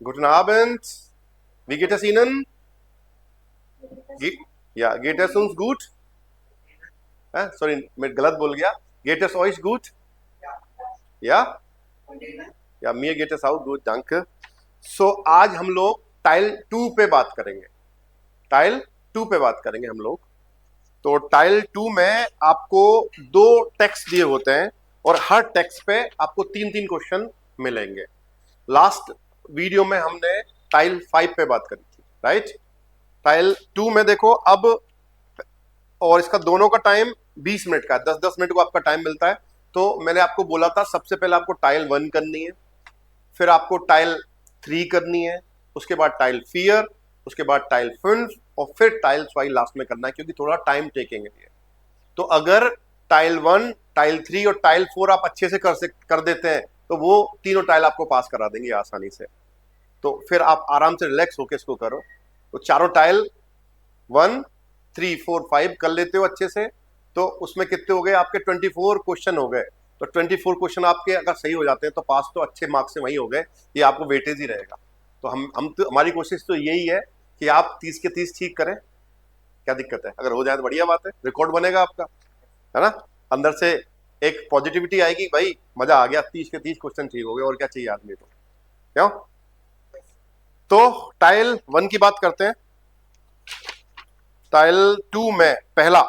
Guten Abend. Wie geht es Ihnen? Ja, geht es uns gut? Sorry, मैं गलत बोल गया. Geht es euch gut? Ja? Ja, mir geht es auch gut, danke. So, आज हम लोग tile 2 पे बात करेंगे. टाइल 2 पे बात करेंगे हम लोग. तो टाइल 2 में आपको दो टेक्स्ट दिए होते हैं और हर टेक्स्ट पे आपको तीन तीन क्वेश्चन मिलेंगे. लास्ट वीडियो में हमने टाइल 5 पे बात करी थी, राइट? टाइल 2 में देखो अब, और इसका दोनों का टाइम 20 मिनट का है, 10-10 मिनट को आपका टाइम मिलता है. तो मैंने आपको बोला था सबसे पहले आपको टाइल 1 करनी है, फिर आपको टाइल 3 करनी है, उसके बाद टाइल फियर, उसके बाद टाइल फिल्म, और फिर टाइल 5 लास्ट में करना है, क्योंकि थोड़ा टाइम टेकिंग है. तो अगर टाइल 1, टाइल 3 और टाइल 4 आप अच्छे से कर देते हैं तो वो तीनों टाइल आपको पास करा देंगे आसानी से. तो फिर आप आराम से रिलैक्स होकर इसको करो. तो चारों टाइल 1, 3, 4, 5 कर लेते हो अच्छे से, तो उसमें कितने हो गए आपके? 24 क्वेश्चन हो गए. तो 24 क्वेश्चन आपके अगर सही हो जाते हैं तो पास तो अच्छे मार्क्स से वही हो गए, ये आपको वेटेज ही रहेगा. तो हम तो, हमारी कोशिश तो यही है कि आप 30 के 30 ठीक करें. क्या दिक्कत है? अगर हो जाए तो बढ़िया बात है, रिकॉर्ड बनेगा आपका, है ना? अंदर से एक पॉजिटिविटी आएगी, भाई मजा आ गया, 30 के 30 क्वेश्चन ठीक हो गए, और क्या चाहिए आदमी को, क्यों? तो टाइल 1 की बात करते हैं. टाइल 2 में पहला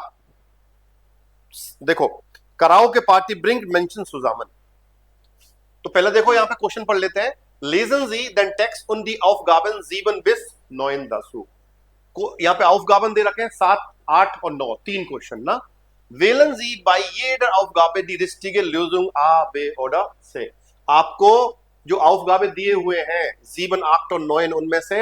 देखो, कराओ के पार्टी ब्रिंग मेंशन सुजामन. तो पहले देखो यहां पे क्वेश्चन पढ़ लेते हैं. लेजन जी देन टेक्स्ट उन दी aufgaben 7 bis 9 dazu. को यहां पे aufgaben दे रखे हैं 7, 8 और 9, तीन क्वेश्चन ना. wählen Sie bei jeder Aufgabe die richtige Lösung A, B oder C. आपको जो aufgabe दिए हुए हैं 7, 8 और 9, उनमें से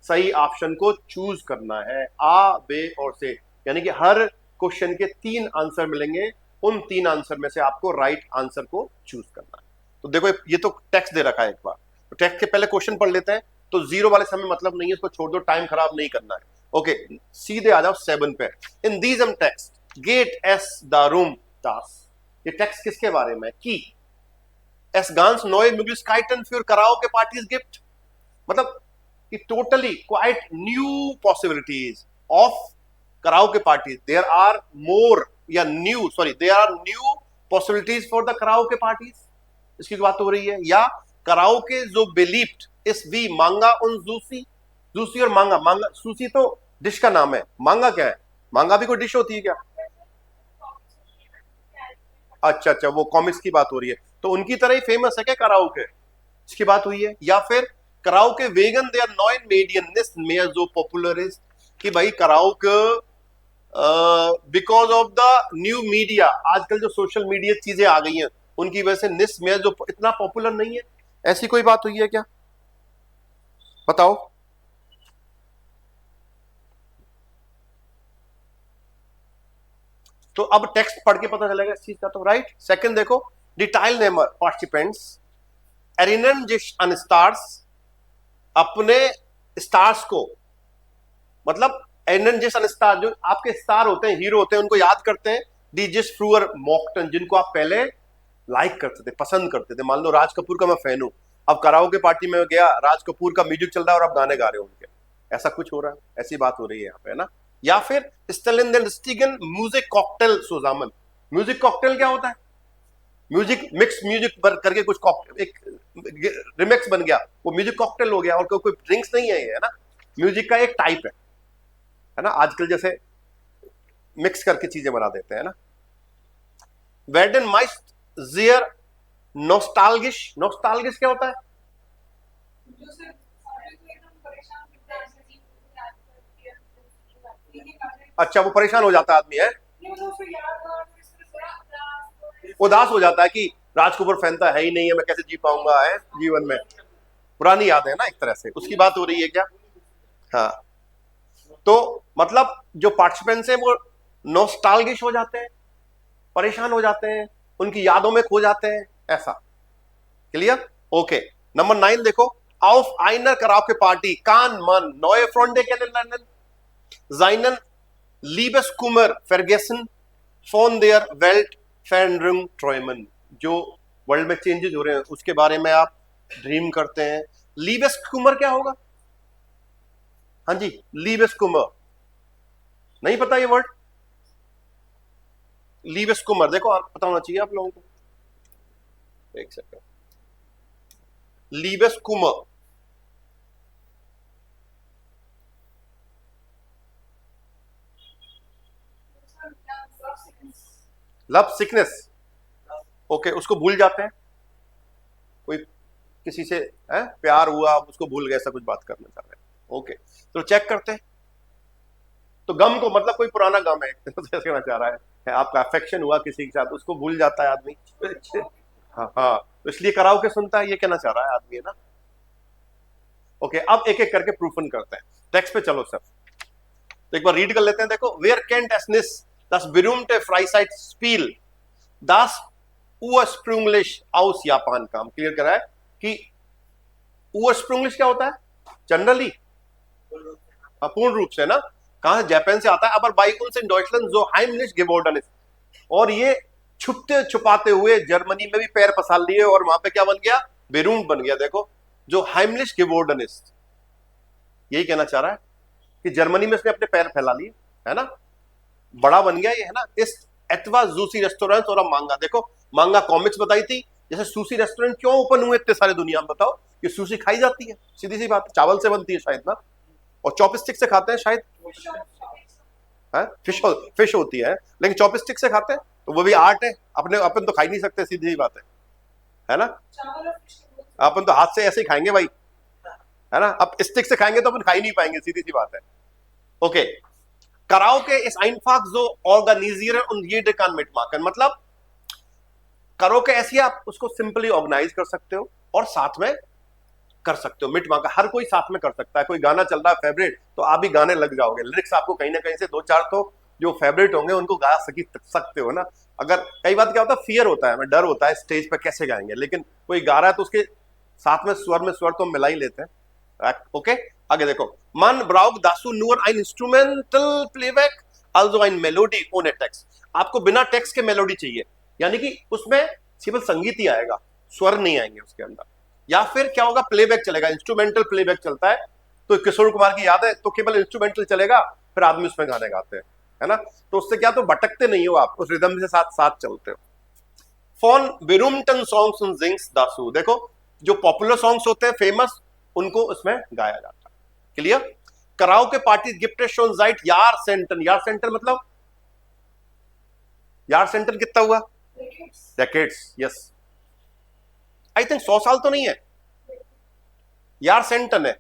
सही ऑप्शन को चूज करना है, A, B और C. यानी कि हर क्वेश्चन के तीन आंसर मिलेंगे, उन तीन आंसर में से आपको राइट आंसर को चूज करना है. तो देखो ये तो टेक्स्ट दे रखा है एक बार, तो टेक्स्ट के पहले क्वेश्चन पढ़ लेते हैं. तो जीरो वाले समय मतलब नहीं है, इसको छोड़ दो, टाइम खराब नहीं करना है. ओके, सीधे आ जाओ 7 पे. इन दीजम टेक्स्ट गेट एस द रूम टास. ये टेक्स्ट किसके बारे में? की एस गांस नोए मुगलिस्काइटन फ्यूर कराओ के पार्टीज गिफ्ट. मतलब कि totally quite new possibilities of karaoke parties. There are more, या new, sorry, there are new possibilities for the karaoke parties. इसकी बात हो रही है. या कराओ के जो बिलीव्ड इस वी मांगा उन जूसी. जूसी और मांगा, मांगा सूसी तो डिश का नाम है, मांगा क्या है? मांगा भी कोई डिश होती है क्या? अच्छा अच्छा, वो कॉमिक्स की बात हो रही है. तो उनकी तरह ही फेमस है क्या कराओ के? इसकी बात हुई है. या फिर कराओ के वेगन दे आर नॉइन मेडियनिस्ट में जो पॉपुलर इज, कि भाई कराओ के because of the new media, आजकल जो सोशल मीडिया चीजें आ गई हैं उनकी वजह से निस में जो इतना पॉपुलर नहीं है. ऐसी कोई बात हुई है क्या? बताओ. तो अब टेक्स्ट पढ़ के पता चलेगा इस चीज का. तो राइट. सेकंड देखो, डिटाइल नेमर पार्टिसिपेंट्स एरिनन जिश अन स्टार्स. अपने स्टार्स को, मतलब एरिनन जिश अन स्टार, जो आपके स्टार होते हैं, हीरो होते हैं, उनको याद करते हैं. डी जिस फ्रूअर मॉकटन, जिनको आप पहले लाइक करते थे, पसंद करते थे. मान लो राज कपूर का मैं फैन हूं, अब कराओके पार्टी में गया, राज कपूर का म्यूजिक चल रहा है और आप गाने गा रहे हो उनके. ऐसा कुछ हो रहा है, ऐसी बात हो रही है यहाँ पे, है ना? या फिर स्टेलिन देन स्टीगन म्यूजिक कॉकटेल सुजामन. म्यूजिक कॉकटेल क्या होता है? म्यूजिक मिक्स, म्यूजिक करके कुछ एक रिमिक्स बन गया, वो म्यूजिक कॉकटेल हो गया. और कोई ड्रिंक्स नहीं है ये, है ना? म्यूजिक का एक टाइप है ना? आजकल जैसे मिक्स करके चीजें बना देते हैं ना. वेडन माइस्ट जियर नोस्टाल्गिश. नोस्टाल्गिश क्या होता है? अच्छा, वो परेशान हो जाता है आदमी, है उदास हो जाता है कि राज कपूर फैन तो है ही नहीं है, मैं कैसे जी पाऊंगा है जीवन में. पुरानी याद है ना एक तरह से, उसकी बात हो रही है क्या? हाँ. तो मतलब जो पार्टिसिपेंट्स हैं वो नोस्टाल्गिश हो जाते हैं, परेशान हो जाते हैं, उनकी यादों में खो जाते हैं, ऐसा. क्लियर? ओके. नंबर 9 देखो. auf einer Karaoke Party kann man neue Freunde kennenlernen. Seinen Liebeskummer vergessen von der Welt Veränderung träumen. जो वर्ल्ड में चेंजेस हो रहे हैं उसके बारे में आप ड्रीम करते हैं, लीबेस्कुमर क्या होगा? हाँ जी, लीबेस्कुमर, नहीं पता ये वर्ड? लीबेस्कुमर, देखो आप पता होना चाहिए आप लोगों को। एक सेकंड, लीबेस्कुमर, लव सिकनेस, ओके, उसको भूल जाते हैं, कोई किसी से प्यार हुआ, आप उसको भूल गए, ऐसा कुछ बात करना चाह रहे हैं, ओके। तो चेक करते हैं, तो गम को मतलब कोई पुराना गम है तो कहना चाह रहा है आपका अफेक्शन हुआ किसी के साथ, उसको भूल जाता है आदमी। हाँ हाँ, तो इसलिए कराओ के सुनता है, ये कहना चाह रहा है आदमी, है ना। ओके, अब एक एक करके प्रूफन करते हैं। टेक्स्ट पे चलो सर, तो एक बार रीड कर लेते हैं। देखो, वेयर केंट एसनिस das berühmte Freizeitspiel das ursprünglich aus Japan kam। Clear करा है कि ursprünglich क्या होता है? जनरली, पूर्ण रूप से ना, कहां? जापान से आता है। aber bei uns in Deutschland so heimlich geworden ist, और ये छुपते छुपाते हुए जर्मनी में भी पैर पसार लिए और वहां पे क्या बन गया? बेरूम बन गया। देखो, जो heimlich geworden ist, यही कहना चाह रहा है कि जर्मनी में इसने अपने पैर फैला लिए, है ना, बड़ा बन गया ये, है ना। इस एतवा जूसी रेस्टोरेंट और मांगा, देखो मांगा कॉमिक्स बताई थी, जैसे सूसी रेस्टोरेंट क्यों ओपन हुए इतने सारे दुनिया में? बताओ, कि सूसी खाई जाती है, सीधी सी बात, चावल से बनती है शायद ना, और चॉपस्टिक से खाते हैं शायद, है फिश होती है, लेकिन चॉपस्टिक से खाते हैं, तो वो भी आर्ट है। अपने अपन तो खा ही नहीं सकते, सीधी सी बात है ना। अपन तो हाथ से ऐसे ही खाएंगे भाई, है ना। अब स्टिक से खाएंगे तो अपन खा ही नहीं पाएंगे, सीधी सी बात है। Okay, Karaoke ist einfach so organisieren und jeder kann mitmachen। मतलब karaoke ऐसी आप उसको सिंपली ऑर्गेनाइज कर सकते हो और साथ में कर सकते हो, मिटमाकर, हर कोई साथ में कर सकता है। कोई गाना चल रहा है फेवरेट, तो आप भी गाने लग जाओगे, लिरिक्स आपको कहीं ना कहीं से दो चार तो जो फेवरेट होंगे उनको गा सकते हो ना। अगर कई बार क्या होता है, फियर होता है, हमें डर होता है स्टेज पर कैसे गाएंगे, लेकिन कोई गा रहा है तो उसके साथ में स्वर तो मिला ही लेते हैं। ओके, आगे देखो, Man braucht dazu nur ein Instrumental Playback, also ein Melody ohne Text। आपको बिना टेक्स्ट के मेलोडी चाहिए, यानी कि उसमें केवल संगीत ही आएगा, स्वर नहीं आएंगे उसके अंदर। या फिर क्या होगा, प्लेबैक चलेगा, इंस्ट्रूमेंटल प्लेबैक चलता है। तो किशोर कुमार की याद है तो केवल इंस्ट्रूमेंटल चलेगा, फिर आदमी उसमें गाने गाते हैं, है ना। तो उससे क्या, तो भटकते नहीं हो आप, उस रिदम के साथ साथ चलते हो। Von berühmten Songs und sings dazu, देखो जो पॉपुलर सॉन्ग्स होते हैं फेमस, उनको उसमें गाया जाता है। Clear? Karaoke Party gibt es schon seit Jahrzehnten। Jahrzehnten मतलब, Jahrzehnten कितना हुआ? Decades, yes। आई थिंक 100 साल तो नहीं है, Jahrzehnten है,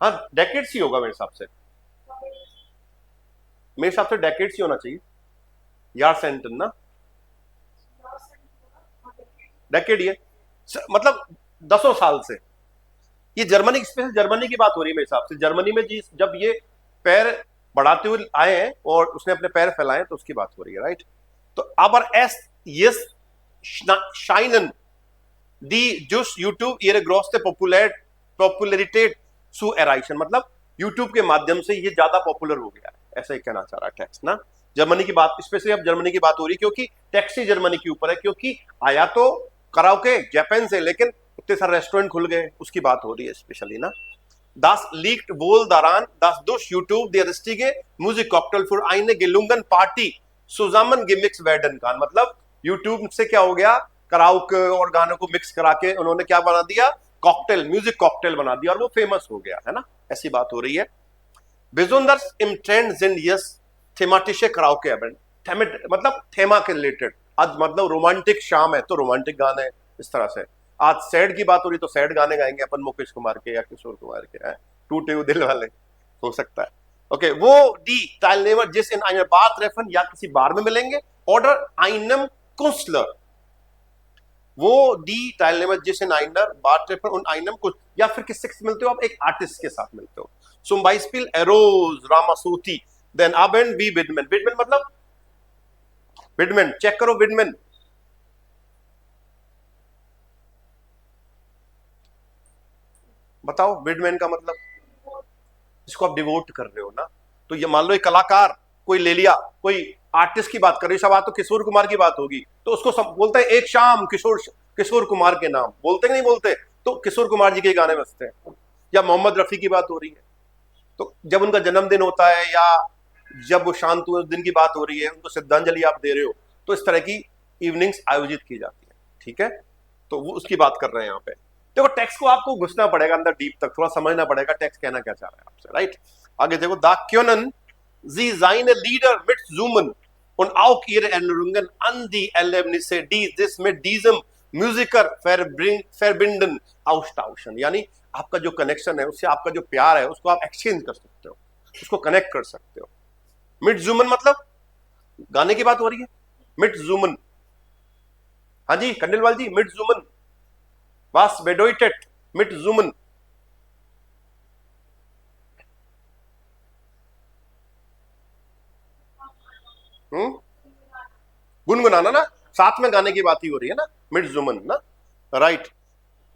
हाँ डेकेड्स ही होगा मेरे हिसाब से, मेरे हिसाब से डेकेड्स ही होना चाहिए, Jahrzehnten ना, डेकेड ये मतलब 10 साल से। ये जर्मनी, स्पेशल जर्मनी की बात हो रही है मेरे हिसाब से। जर्मनी में जी जब ये पैर बढ़ाते हुए आए हैं और उसने अपने पैर फैलाए तो उसकी बात हो रही है, राइट। तो aber erst jetzt scheinen die durch YouTube ihre größte Popularität zu erreichen। मतलब YouTube के माध्यम से ये ज्यादा पॉपुलर हो गया है, ऐसा ही कहना चाह रहा है टेक्स्ट ना। जर्मनी की बात, स्पेशली अब जर्मनी की बात हो रही है क्योंकि टेक्स्ट ही जर्मनी के ऊपर है, क्योंकि आया तो कराओके जापान से, लेकिन इतने सारे रेस्टोरेंट खुल गए, उसकी बात हो रही है स्पेशली ना। Das liegt wohl daran, dass durch YouTube die richtige Musikcocktail für eine gelungene Party zusammen gemixt werden kann। मतलब YouTube से क्या हो गया, कराओके और गानों को मिक्स करा के उन्होंने क्या बना दिया, कॉकटेल, म्यूजिक कॉकटेल बना दिया, और वो फेमस हो गया, है ना, ऐसी बात हो रही है। Besonders im Trend sind jetzt thematische Karaoke Abend। मतलब थेमा के रिलेटेड, आज मतलब रोमांटिक शाम है तो रोमांटिक गाने, इस तरह से। आज सैड की बात हो रही तो सैड गाने गाएंगे अपन, मुकेश कुमार के या किशोर कुमार के, टूटे हुए दिल वाले, हो सकता है। ओके, वो डी Teilnehmer जिस इन einer Bar treffen, या किसी बार में मिलेंगे, ऑर्डर einem Künstler। वो डी Teilnehmer जिस इन einer Bar treffen und einem Künstler, या फिर किससे मिलते हो आप, एक आर्टिस्ट के साथ मिलते हो। Zum Beispiel Eros Ramazzotti, then Abend wie Widmen। Wiedemann मतलब, विडमैन चेक करो, विडमैन बताओ, विडमैन का मतलब, जिसको आप डिवोट कर रहे हो ना। तो ये मान लो एक कलाकार कोई ले लिया, कोई आर्टिस्ट की बात कर रही, सब बात तो किशोर कुमार की बात होगी, तो उसको सब बोलते हैं एक शाम किशोर कुमार के नाम, बोलते नहीं बोलते। तो किशोर कुमार जी के गाने बजते हैं, या मोहम्मद रफी की बात हो रही है तो जब उनका जन्मदिन होता है या जब वो शांत हुए उस दिन की बात हो रही है, उनको श्रद्धांजलि आप दे रहे हो, तो इस तरह की इवनिंग्स आयोजित की जाती है। ठीक है, तो वो उसकी बात कर रहे हैं यहाँ पे। देखो टेक्स्ट को आपको घुसना पड़ेगा अंदर डीप तक, थोड़ा समझना पड़ेगा टेक्स्ट कहना क्या चाह रहा है आपसे, राइट। आगे देखो, दा क्योनन जी seine Lieder mit Zoomen und auch ihre Erinnerungen an die Erlebnisse, die das mit diesem Musiker verbinden, austauschen, यानी आपका जो कनेक्शन है उससे आपका जो प्यार है उसको आप एक्सचेंज कर सकते हो, उसको कनेक्ट कर सकते हो। मिट जूमन मतलब गाने की बात हो रही है, मिट जूमन, हाँ जी कंडेलवाल जी, मिट जूमन वास बेडोइटेट मिट जूमन, गुनगुनाना ना, साथ में गाने की बात ही हो रही है ना, मिट जूमन ना, राइट।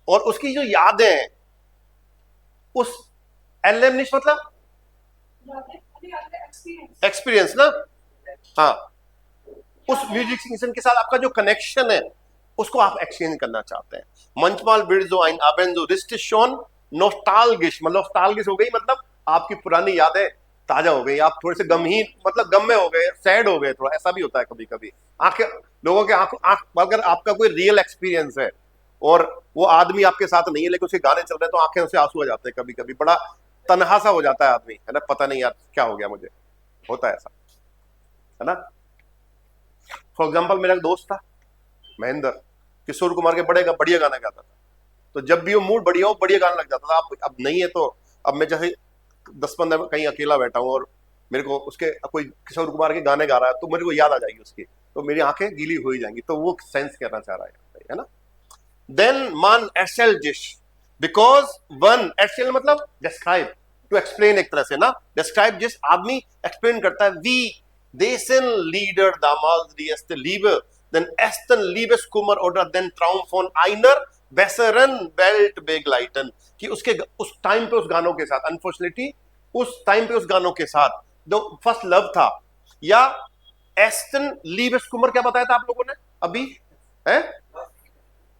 और उसकी जो यादें हैं उस एलएमनिश मतलब एक्सपीरियंस ना, हाँ, उस म्यूजिक सिंगर के साथ आपका जो कनेक्शन है उसको आप एक्सचेंज करना चाहते हैं। मंचमाल बिर्जो आइन अबेंजो रिस्ट शोन नोस्टाल्गिश, मतलब नोस्टाल्गिश हो गई मतलब आपकी पुरानी यादें ताजा हो गई, आप थोड़े से गमहीन मतलब गम में हो गए, सैड हो गए, थोड़ा ऐसा भी होता है कभी कभी। आंखें, लोगों के आंख, अगर आपका कोई रियल एक्सपीरियंस है और वो आदमी आपके साथ नहीं है लेकिन उसके गाने चल रहे हैं तो आंखें से आंसू आ जाते हैं, कभी कभी बड़ा तनहा सा हो जाता है आदमी, है ना, पता नहीं यार क्या हो गया मुझे, होता है ऐसा, है ना। फॉर एग्जाम्पल मेरा एक दोस्त था महेंद्र, किशोर कुमार के बढ़िया गाना गाता था, तो जब भी वो मूड बढ़िया हो बढ़िया गाना लग जाता था। अब नहीं है तो अब मैं जैसे 10-15 कहीं अकेला बैठा हूँ और मेरे को उसके कोई किशोर कुमार के गाने गा रहा है तो मेरे को याद आ जाएगी उसकी, तो मेरी आंखें गीली हो ही जाएंगी, तो वो सेंस कहना चाह रहा है ना। देन मान एसेल जिश, बिकॉज वन एसेल मतलब डिस्क्राइब, टू एक्सप्लेन एक तरह से ना, डिस्क्राइब जिस आदमी एक्सप्लेन करता है, वी देसन लीडर दामाल दी एस्ते लीबर den ersten Liebeskummer oder den Traum von einer besseren Welt begleiten, कि उसके उस टाइम पे उस गानों के साथ, अनफॉर्चुनेटली उस टाइम पे उस गानों के साथ जो फर्स्ट लव था, या एस्टन लीबेस्कुमर क्या बताया था आप लोगों ने अभी, है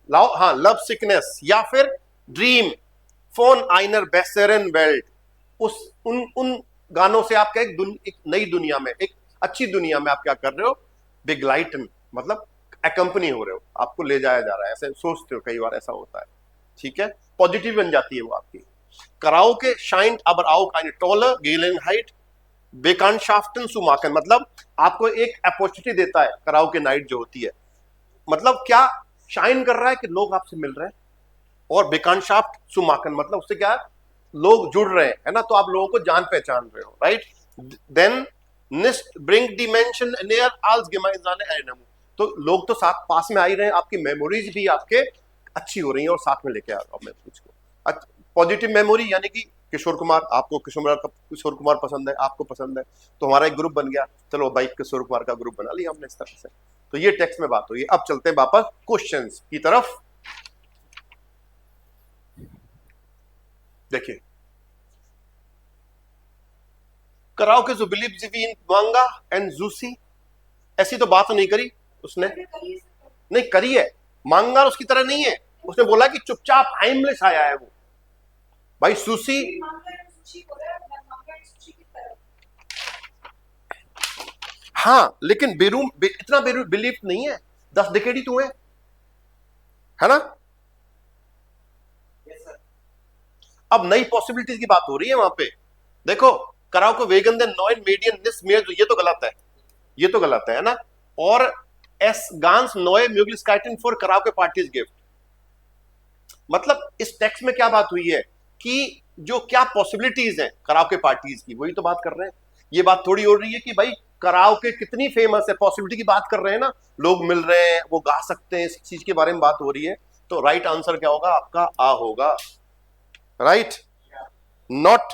लाओ, हाँ लव सिकनेस, या फिर ड्रीम फोन आइनर बेसरन वेल्ट, उस उन गानों से आप क्या एक नई दुनिया में, एक अच्छी दुनिया में आप क्या कर रहे हो, बिगलाइटन मतलब एकंपनी हो रहे हो, आपको ले जाया जा रहा है, ऐसे सोचते हो, कई बार ऐसा होता है। ठीक है, पॉजिटिव बन जाती है वो आपकी। Karaoke shine aber auch eine tolle Gelegenheit Bekanntschaften zu machen, मतलब आपको एक अपॉर्चुनिटी देता है कराओके नाइट जो होती है, मतलब क्या शाइन कर रहा है कि लोग आपसे मिल रहे हैं, और Bekanntschaft zu machen मतलब उससे क्या लोग जुड़ रहे हैं, है ना, तो आप लोगों को जान पहचान रहे हो, राइट। देन निस्ट ब्रिंग डिमेंशन नियर als gemeinsame Erinnerung, तो लोग तो साथ पास में आ ही रहे हैं, आपकी मेमोरीज भी आपके अच्छी हो रही है और साथ में लेके आ रहा हूं मैं उसको। पॉजिटिव मेमोरी यानी कि किशोर कुमार, आपको किशोर कुमार पसंद है, आपको पसंद है, तो हमारा एक ग्रुप बन गया, चलो भाई किशोर कुमार का ग्रुप बना लिया हमने इस तरह से। तो ये टेक्स्ट में बात हुई है। अब चलते हैं वापस क्वेश्चंस की तरफ। देखिए, कराओके जो बिलीव जिवी इन मांगा एंड जूसी, ऐसी तो बात नहीं करी उसने, नहीं करी है, मांगा उसकी तरह नहीं है, उसने बोला कि चुपचाप हाइमलेस आया है वो भाई। सुशी हाँ, लेकिन इतना बिलीफ नहीं है, 10 डिकेड ही तो है ना। अब नई पॉसिबिलिटीज की बात हो रही है वहां पे। देखो, कराओ को वेगन देन नॉइन मीडियन निस मेयर, ये तो गलत है, ये तो गलत है ना। और एस गांस नोए म्यूगलिस्काइटन फॉर कराओ के पार्टीज गिफ्ट, मतलब इस टेक्स्ट में क्या बात हुई है कि जो क्या पॉसिबिलिटीज हैं कराओके पार्टीज की, वही तो बात कर रहे हैं। ये बात थोड़ी हो रही है कि भाई कराओके कितनी फेमस है, पॉसिबिलिटी की बात कर रहे हैं ना, लोग मिल रहे हैं, वो गा सकते हैं, इस चीज के बारे में बात हो रही है। तो राइट आंसर क्या होगा आपका, आ होगा, राइट। नॉट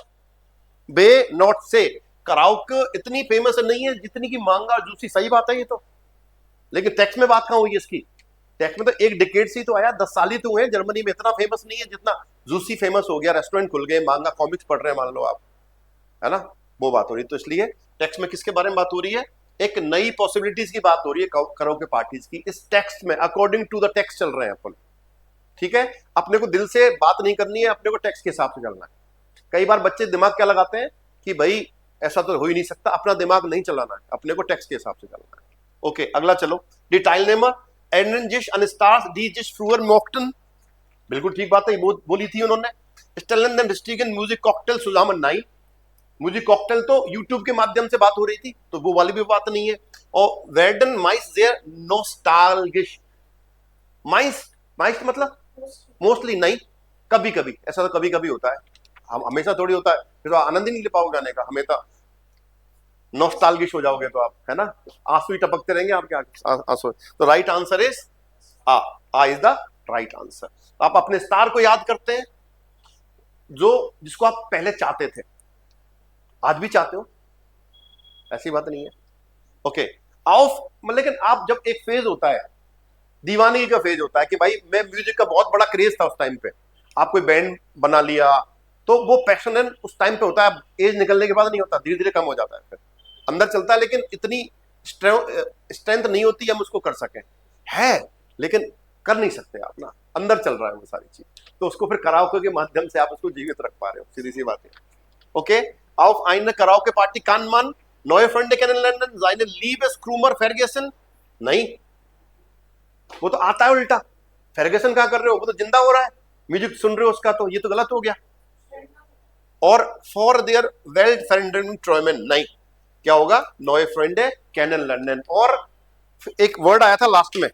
बे नॉट से, कराओके इतनी फेमस नहीं है जितनी की मांगा जूसी, सही बात है ये तो, लेकिन टेक्स्ट में बात कहां हुई है इसकी, टेक्स्ट में तो एक डिकेड से तो आया, 10 साल ही तो हुए, जर्मनी में इतना फेमस नहीं है जितना जूसी फेमस हो गया, रेस्टोरेंट खुल गए, मांगा कॉमिक्स पढ़ रहे हैं मान लो आप, है ना, वो बात हो रही है। तो इसलिए टेक्स्ट में किसके बारे में बात हो रही है, एक नई पॉसिबिलिटीज की बात हो रही है कराओके पार्टीज की, इस टेक्स्ट में, अकॉर्डिंग टू द टेक्स्ट चल रहे हैं अपन। ठीक है, अपने को दिल से बात नहीं करनी है, अपने को टेक्स्ट के हिसाब से चलना है। कई बार बच्चे दिमाग क्या लगाते हैं कि भाई ऐसा तो हो ही नहीं सकता, अपना दिमाग नहीं चलाना है, अपने को टेक्स्ट के हिसाब से चलना है। ओके, अगला चलो। डी टाइलनेमर एनजिश अनस्टार्स डी जिश फ्रूअर मोक्टन, बिल्कुल ठीक बात है, बोली थी उन्होंने। स्टेलन देन रिस्टिगन म्यूजिक कॉकटेल सुजामन नाइन, म्यूजिक कॉकटेल तो यूट्यूब के माध्यम से बात हो रही थी, तो वो वाली भी बात नहीं है। और वेर्डन माइस देयर नोस्टाल्गिश, माइस माइस मतलब मोस्टली नहीं, कभी कभी, ऐसा तो कभी कभी होता है, हम हमेशा थोड़ी होता है, फिर तो आनंद ही नहीं ले पाओगे गाने का, हमेशा नॉस्टैल्जिक हो जाओगे तो आप, है ना, आंसू ही टपकते रहेंगे आपके आंसू। तो right answer is uh is the right answer. आप अपने स्टार को याद करते हैं जो जिसको आप पहले चाहते थे, आज भी चाहते हो, ऐसी बात नहीं है। ओके, लेकिन आप जब एक फेज होता है, दीवानगी का फेज होता है कि भाई मैं म्यूजिक का बहुत बड़ा क्रेज था उस टाइम पे, आप कोई बैंड बना लिया, तो वो पैशन उस टाइम पे होता है, एज निकलने के बाद नहीं होता, धीरे धीरे कम हो जाता है, फिर अंदर चलता है, लेकिन इतनी स्ट्रेंथ नहीं होती हम उसको कर सकें, है लेकिन कर नहीं सकते आप ना, अंदर चल रहा है वो सारी चीज, तो उसको फिर कराओके के माध्यम से आप उसको जीवित रख पा रहे हो, सीधी सी बात है। Okay, auf eine Karaoke Party kann man neue Freunde kennenlernen, seine Liebeskummer vergessen, नहीं, वो तो आता है उल्टा, फेरगेसन क्या कर रहे हो, वो तो जिंदा हो रहा है, म्यूजिक सुन रहे हो उसका, तो ये तो गलत हो गया। और फॉर देयर वेल्ड फ्रेंडन ट्रॉयमन, नहीं, क्या होगा, नॉय फ्रेंडे कैनन लंडन। और एक वर्ड आया था लास्ट में,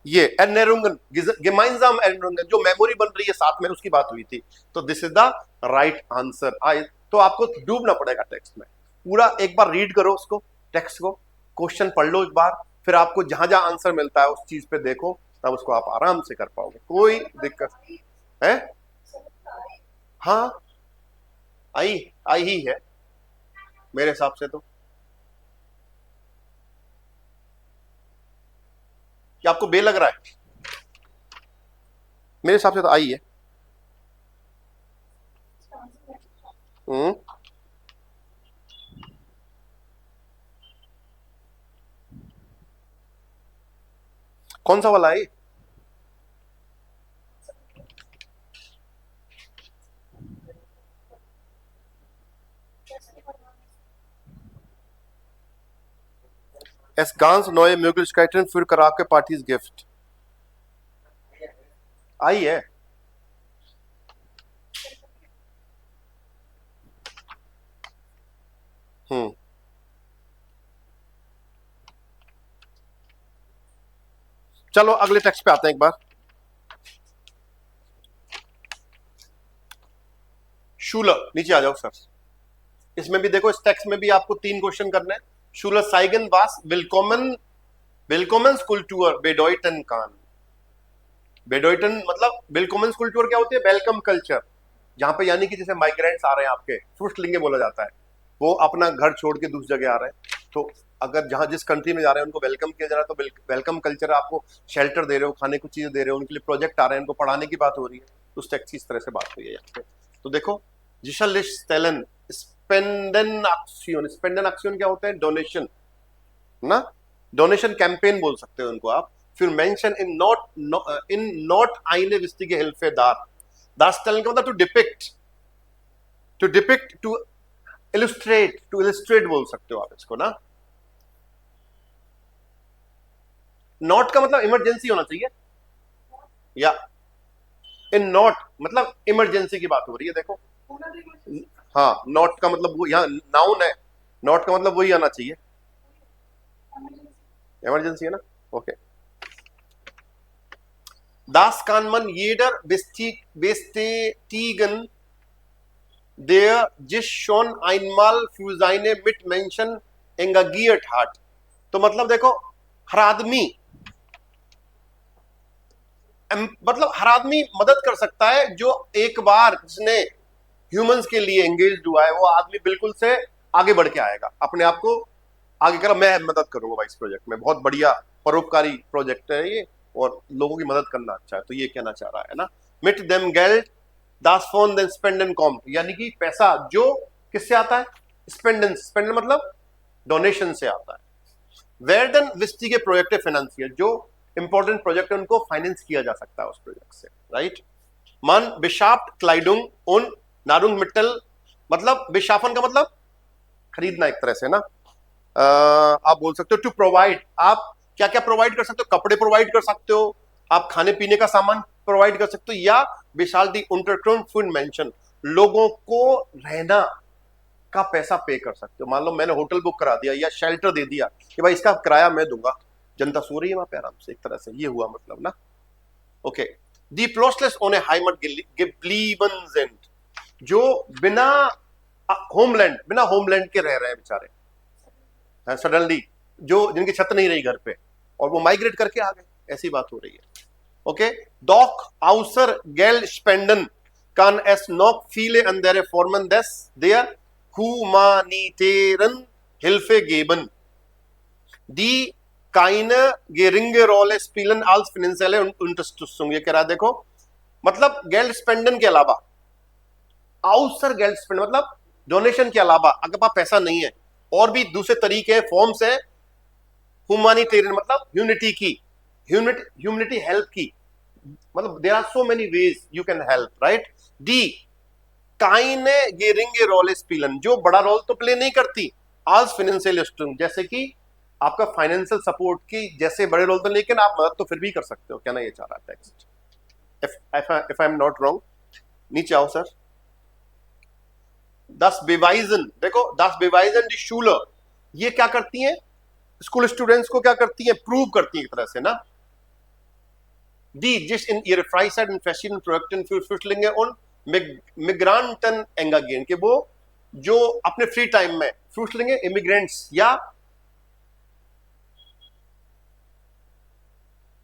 ये एनेरुंगन गेमाइंजाम एनेरुंगन, जो मेमोरी बन रही है साथ में, उसकी बात हुई थी, तो this is the right answer. तो आपको डूबना पड़ेगा टेक्स्ट में, पूरा एक बार रीड करो उसको, टेक्स्ट को, क्वेश्चन पढ़ लो एक बार, फिर आपको जहां जहां आंसर मिलता है उस चीज पे देखो, तब उसको आप आराम से कर पाओगे, कोई दिक्कत है। हाँ, आई ही है मेरे हिसाब से, तो क्या आपको बे लग रहा है, मेरे हिसाब से तो आई है। कौन सा वाला है, Es ganz neue Möglichkeiten für Karaoke-Partys gibt. आई है, चलो अगले टेक्स्ट पे आते हैं एक बार। शूलर, नीचे आ जाओ सर, इसमें भी देखो, इस टेक्स्ट में भी आपको 3 क्वेश्चन करने हैं। शूलर साइगन वास विलकोमन स्कूल टूर बेडोइटन कान, बेडोइटन मतलब विलकोमन स्कूल टूर क्या होती है, वेलकम कल्चर, जहां पे यानी कि जैसे माइग्रेंट्स आ रहे हैं आपके, फुर्स्टलिंगे बोला जाता है, वो अपना घर छोड़ के दूसरी जगह आ रहे हैं, तो अगर जहां जिस कंट्री में जा रहे हैं उनको वेलकम किया जा रहा है, तो वेलकम कल्चर, आपको शेल्टर दे रहे हो, खाने की चीजें दे रहे हो, उनके लिए प्रोजेक्ट आ रहे हैं, उनको पढ़ाने की बात हो रही है, तो उस टेक्स्ट की इस तरह से बात हुई है यहाँ पे। तो देखो, जिशलिश स्टेलन स्पेंडन एक्शन क्या होता है, डोनेशन ना, डोनेशन कैंपेन बोल सकते हो उनको आप। फिर मेंशन इन नॉट आईने विस्tige Hilfe dar, darstellen का मतलब टू डिपिक्ट, टू इलस्ट्रेट बोल सकते हो आप इसको ना। नॉट का मतलब इमरजेंसी होना चाहिए, या इन नॉट मतलब इमरजेंसी की बात हो रही है, देखो, हाँ, नॉट का मतलब वो यहाँ नाउन है, नॉट का मतलब वही आना चाहिए, इमरजेंसी है ना। Okay, Das kann man jeder bestätigen, der जिस schon einmal für seine Mitmenschen engagiert hat, तो मतलब देखो, हर आदमी, मतलब हर आदमी मदद कर सकता है, जो एक बार जिसने ह्यूमंस के लिए एंगेज हुआ है, वो आदमी बिल्कुल से आगे बढ़ के आएगा, अपने आप को आगे करो, मैं मदद करूंगा भाई इस प्रोजेक्ट में, बहुत बढ़िया परोपकारी प्रोजेक्ट है ये, और लोगों की मदद करना अच्छा है, तो ये कहना चाह रहा है ना। मिट देम गेल्ड दास फोन देन स्पेंडन कॉम, यानी कि पैसा जो किससे आता है, स्पेंडन मतलब डोनेशन से आता है। वेर्डन विस्टिगे प्रोजेक्ट फाइनेंसियर, जो इंपॉर्टेंट प्रोजेक्ट है उनको फाइनेंस किया जा सकता है उस प्रोजेक्ट से, राइट। मन बिशाफ्ट क्लाइडुंग उन नारुंग मिट्टल, मतलब बिशाफन का मतलब खरीदना एक तरह से ना। आप बोल सकते हो टू प्रोवाइड, आप क्या क्या प्रोवाइड कर सकते हो, कपड़े प्रोवाइड कर सकते हो, आप खाने पीने का सामान प्रोवाइड कर सकते हो, या विशाल दी उंटरक्रॉन फूड मेंशन, लोगों को रहना का पैसा पे कर सकते हो। मान लो मैंने होटल बुक करा दिया या शेल्टर दे दिया कि भाई इसका किराया मैं दूंगा, जनता सो रही है वहां पे आराम से, एक तरह से ये हुआ मतलब ना। ओके, दी प्लोसलेस ओन ए हाइमट गिब्लीबनजेंट, जो बिना होमलैंड, बिना होमलैंड के रह रहे हैं बेचारे सडनली, जो जिनकी छत नहीं रही घर पे और वो माइग्रेट करके आ गए, ऐसी बात हो रही है। ओके, डॉक आउसर गेल स्पेंडन kan es noch viele andere Formen des der humanitären Hilfe geben, die keine geringe Rolle spielen als finanzielle Unterstützung। ये कह रहा है देखो, मतलब गेल्ड स्पेंडन के अलावा, आउसर गेल्ड स्पेंड मतलब डोनेशन के अलावा अगर पास पैसा नहीं है, और भी दूसरे तरीके फॉर्म्स है ह्यूमैनिटेरियन मतलब ह्यूमनिटी की, ह्यूमनिटी हेल्प की, मतलब there are so many ways you can help, right. डी काइने गेरिंगे रोल स्पिलन, जो बड़ा रोल तो प्ले नहीं करती आज फाइनेंशियल स्ट्रिंग, जैसे कि आपका फाइनेंशियल सपोर्ट की जैसे बड़े रोल तो, लेकिन आप मदद तो फिर भी कर सकते हो, कहना ये चाह रहा है text. If I am not wrong, नीचे आओ सर। दस बेवाइजन, देखो दस बेवाइजन दी शूलर, ये क्या करती हैं, स्कूल स्टूडेंट्स को क्या करती हैं, प्रूव करती हैं एक तरह से ना। दी जिस इन ihre Freizeit und verschiedenen Projekten für Flüchtlinge und Migranten engagieren, कि वो जो अपने फ्री टाइम में फ्लूchtlinge इमिग्रेंट्स या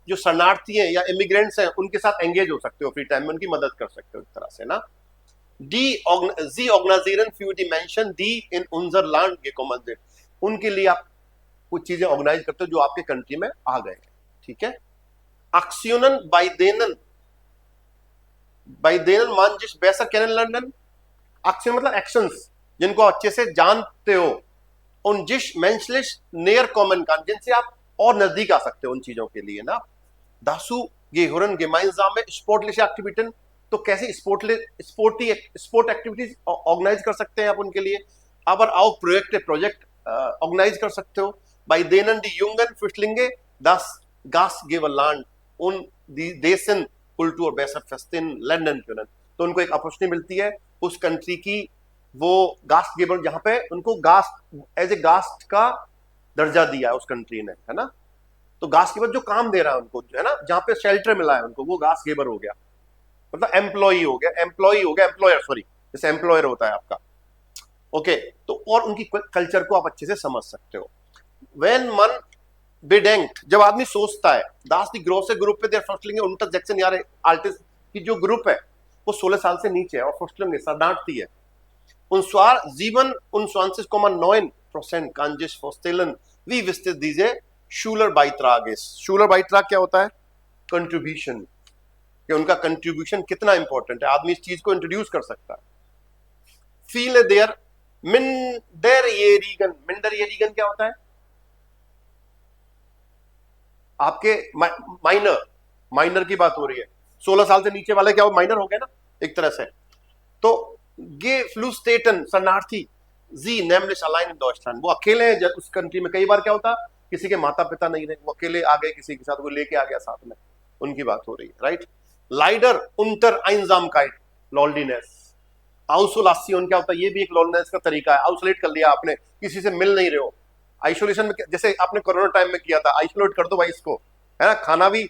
जो शरणार्थी हैं या इमिग्रेंट्स हैं उनके साथ एंगेज हो सकते हो, फ्री टाइम में उनकी मदद कर सकते हो एक तरह से ना। Sie organisieren für die Menschen, die in unser Land gekommen sind, उनके लिए आप कुछ चीजें ऑर्गेनाइज करते हो जो आपके कंट्री में आ गए, ठीक है। Aktionen bei denen man जिस besser kennenlernen, एक्शन मतलब एक्शंस जिनको अच्छे से जानते हो, उन जिस menschlich näher kommen kann, जिनसे आप और नजदीक आ सकते हो उन चीजों के लिए ना। Dasu gehören gemeinsame sportliche Aktivitäten, तो कैसे स्पोर्ट एक्टिविटीज ऑर्गेनाइज कर सकते हैं आप उनके लिए। aber auch प्रोजेक्ट ऑर्गेनाइज कर सकते हो। Bei denen die jungen Flüchtlinge das Gastgeberland und die dessen Kultur besser verstehen lernen können, तो उनको एक अपॉर्चुनिटी मिलती है उस कंट्री की, वो गास्ट गेबर जहां पे उनको गास्ट एज ए गास्ट का दर्जा दिया है उस कंट्री ने, है ना। तो गास्ट गेबर जो काम दे रहा है उनको, है ना, जहां पे शेल्टर मिला है उनको, वो गास्ट गेबर हो गया, मतलब एम्प्लॉय हो गया, एम्प्लॉयर सॉरी, जैसे एम्प्लॉयर होता है आपका। ओके, तो और उनकी कल्चर को आप अच्छे से समझ सकते हो। When man bedenkt, जब आदमी सोचता है, दास दी ग्रोसे ग्रुप पे देर फर्स्टलिंग उनका जैक्सन यार आर्टिस्ट की जो ग्रुप है वो 16 साल से नीचे है और फर्स्टलिंग शरणार्थी है। उन स्वार जीवन उन 20,9% कांजिस फॉस्टेलन वी विस्ते दीजे शूलर बाइट्रागिस। शूलर बाइट्राग क्या होता है, कंट्रीब्यूशन, कि उनका कंट्रीब्यूशन कितना इंपॉर्टेंट है, आदमी इस चीज को इंट्रोड्यूस कर सकता है। फील देयर मिंडरयेरिगन, मिंडरयेरिगन क्या होता है, आपके माइनर की बात हो रही है, 16 साल से नीचे वाले क्या वो माइनर हो गए ना एक तरह से। तो गे फ्लूस्टेटन शरणार्थी जी नेमलिश अलाइन इन डॉइचलैंड, वो अकेले हैं उस कंट्री में। कई बार क्या होता, किसी के माता पिता नहीं रहे, वो अकेले आ गए किसी के साथ, वो लेके आ गया साथ में, उनकी बात हो रही है, राइट। लाइडर उन्टर आइंजामकाइट लॉन्लीनेस, आउसोलासियन क्या होता है, ये भी एक लॉन्लीनेस का तरीका है। आउसोलेट कर लिया आपने, किसी से मिल नहीं रहे हो, आइसोलेशन में, जैसे आपने कोरोना टाइम में किया था, आइसोलेट कर दो भाई इसको, है ना, खाना भी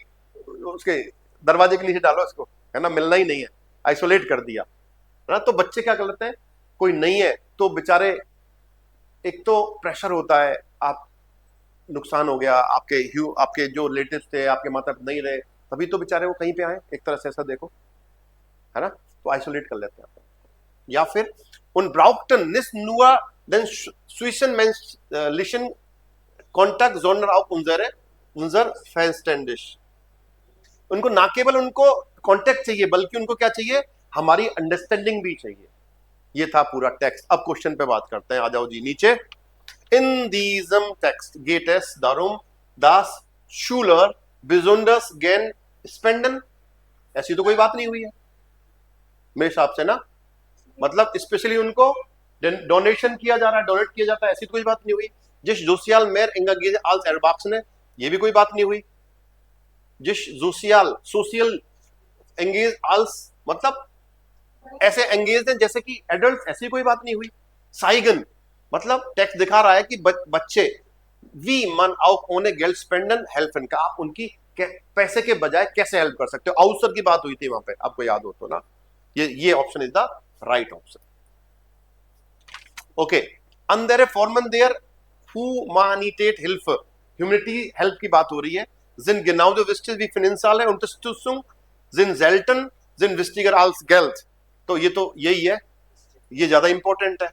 उसके दरवाजे के नीचे डालो इसको, है ना, मिलना ही नहीं है, आइसोलेट कर दिया, है ना। तो बच्चे क्या करते हैं, कोई नहीं है तो बेचारे, एक तो प्रेशर होता है, आप नुकसान हो गया, आपके जो रिलेटिव्स थे, आपके माता पिता नहीं रहे, तभी तो बेचारे वो कहीं पे आए, एक तरह से ऐसा देखो, है ना। तो आइसोलेट कर लेते हैं। या फिर उन ब्राउक्टन निस नुआ den Zwischenmenschlichen Kontakt, sondern auch unser Verständnis, उनको ना केवल उनको कांटेक्ट चाहिए बल्कि उनको क्या चाहिए, हमारी अंडरस्टैंडिंग भी चाहिए। ये था पूरा टेक्स्ट। अब क्वेश्चन पे बात करते हैं, आ जाओ जी नीचे। इन diesem Text geht es darum, dass Schüler besonders gern spenden, ऐसी तो कोई बात नहीं हुई है मेरे हिसाब से ना, मतलब स्पेशली उनको डोनेशन किया जा रहा है, डोनेट किया जाता है, ऐसी तो कोई बात नहीं हुई। जिस जोशियाल मेर इंगागेज आल्स एरबाक्स ने, ये भी कोई बात नहीं हुई। जिस जोशियाल सोशल एंगेज आल्स, मतलब ऐसे एंगेज हैं जैसे कि एडल्ट, ऐसी कोई बात नहीं हुई। साइगन मतलब टेक्स्ट दिखा रहा है कि बच्चे वी मन आउक ओने गेल्ड स्पेंडन हेल्पन का, आप उनकी पैसे के बजाय कैसे हेल्प कर सकते हो। आउसर की बात हुई थी वहां पे, आपको याद हो तो ना, ये option is the right option. Okay, अंदर फॉर्मन देयर हुमानिटेट हेल्प, ह्यूमैनिटी हेल्प की बात हो रही है। जिन genau du wisst wie finanzielle Unterstützung sind selten sind wichtiger als Geld, तो यही है, ये ज्यादा इंपॉर्टेंट है।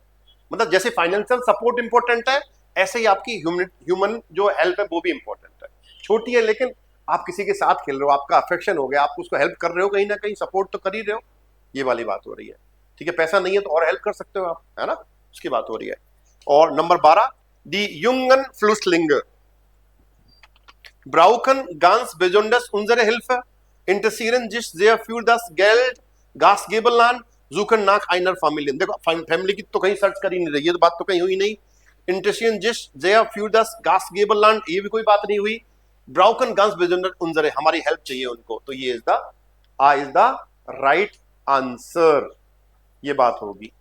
मतलब जैसे फाइनेंशियल सपोर्ट इंपॉर्टेंट है, ऐसे ही आपकी ह्यूमन जो हेल्प है वो भी इंपॉर्टेंट है। छोटी है लेकिन आप किसी के साथ खेल रहे हो, आपका अफेक्शन हो गया, आप उसको हेल्प कर रहे हो, कहीं ना कहीं सपोर्ट तो कर ही रहे हो, ये वाली बात हो रही है। ठीक है, पैसा नहीं है तो और हेल्प कर सकते हो आप, है ना, उसकी बात हो रही है। और नंबर 12, दी युंगन फ्लुसलिंग brauchen ganz besonders unsere Hilfe, interessieren sich sehr für das Geld, Gastgeberland, suchen nach einer Familie। देखो फैमिली की तो कहीं सर्च कर ही नहीं रही, ये तो बात तो कहीं हुई नहीं। interessieren sich sehr für das Gastgeberland, ये भी कोई बात नहीं हुई। brauchen ganz besonders unsere, हमारी हेल्प चाहिए उनको, तो ये इज द राइट आंसर, ये बात होगी।